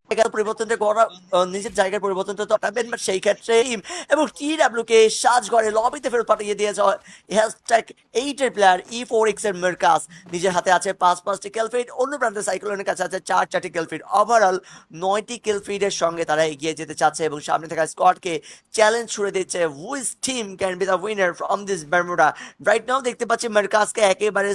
জায়গার পরিবর্তনটা করা নিজের জায়গার পরিবর্তনটা তো ঘটাবেন, বাট সেই ক্ষেত্রে এবং টিডাব্লিউ কে সাজ করে লবিতে ফেরত পাঠিয়ে দিয়েছে হ্যাশট্যাগ 8 এর প্লেয়ার E4X এর মার্কাস। নিজের হাতে আছে 5টি কিল ফিড, অন্য প্রান্তে সাইক্লোনের কাছে আছে 4টি কিল ফিড। ওভারঅল 9টি কিল ফিডের সঙ্গে তারা এগিয়ে যেতে চাচ্ছে এবং সামনে থাকা স্কোয়াডকে চ্যালেঞ্জ ছুড়ে দিচ্ছে which team can be the winner from this Bermuda. Right now দেখতে পাচ্ছি মার্কাসকে একেবারে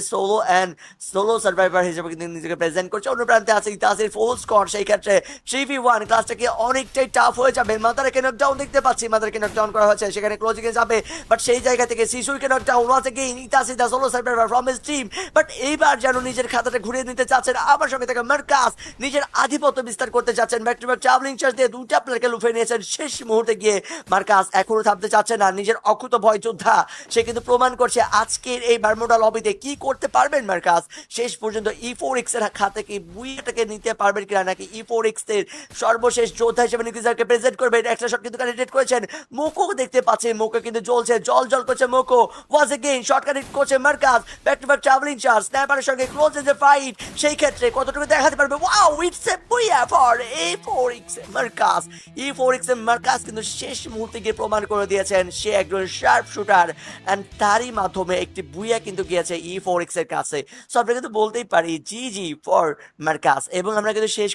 সোলো সার্ভাইভার হিসেবে কিন্তু নিজেকে প্রেজেন্ট করছে। অন্য প্রান্তে আছে ইতিহাসের ফুল স্কোয়াড, সেই ক্ষেত্রে 3v1 ক্লাসটাকে অনেকটাই টাফ হয়ে যাবে। মাদারকে নকডাউন দেখতে পাচ্ছি, মাদারকে নকডাউন করা হয়েছে, সেখানে ক্লোজিং এ যাবে, বাট সেই জায়গা থেকে শিশুকে নকডাউন ওয়ান্স এগেইন ইতাসি the solo survivor from his team. But এইবার যেন নিজের খাতাটা ঘুরিয়ে নিতে চাচ্ছেন, আমার সঙ্গে থাকা মার্কাস নিজের আধিপত্য বিস্তার করতে চাচ্ছেন। Back to back travelling charge দিয়ে দুইটা প্লেয়ারকে লুফে নিয়েছেন শেষ মুহূর্তে গিয়ে। মার্কাস এখনো থামতে চাচ্ছে না, নিজের অকুত ভয় যোদ্ধা সে কিন্তু প্রমাণ করছে আজকের এই বারমুডা লবিতে কি করতে পারবেন মার্কাস। শেষ পর্যন্ত E4X এর খাতে কি বুইটাকে নিতে পারবেন কিনা, নাকি E4X এর সর্বশেষ যোদ্ধা হিসেবে নিকিজারকে প্রেজেন্ট করবেন। একটা শট কিন্তু কানেক্টেড করেছেন, মোকো দেখতে পাচ্ছে, মোকো কিন্তু জ্বলছে, জল করছে মোকো। ওয়াজ এগেইন শট কানেক্ট করছে Marcus, back to back travelling charge স্ন্যাপারের সঙ্গে ক্লোজ ইন দ্য ফাইট। সেই ক্ষেত্রে কতটুকু দেখাতে পারবে? Wow, it's a booyah for E4X Marcus. E4X Marcus কিন্তু শেষ মুহূর্তে গিয়ে প্রমাণ করে দিয়েছেন সে একজন শার্প শুটার, এন্ড তারই মাধ্যমে একটি বুইয়া কিন্তু গিয়েছে E4X এর কাছে। সো আমরা কিন্তু বলতেই পারি জি ফর মার্কাস। এবং আমরা কিন্তু শেষ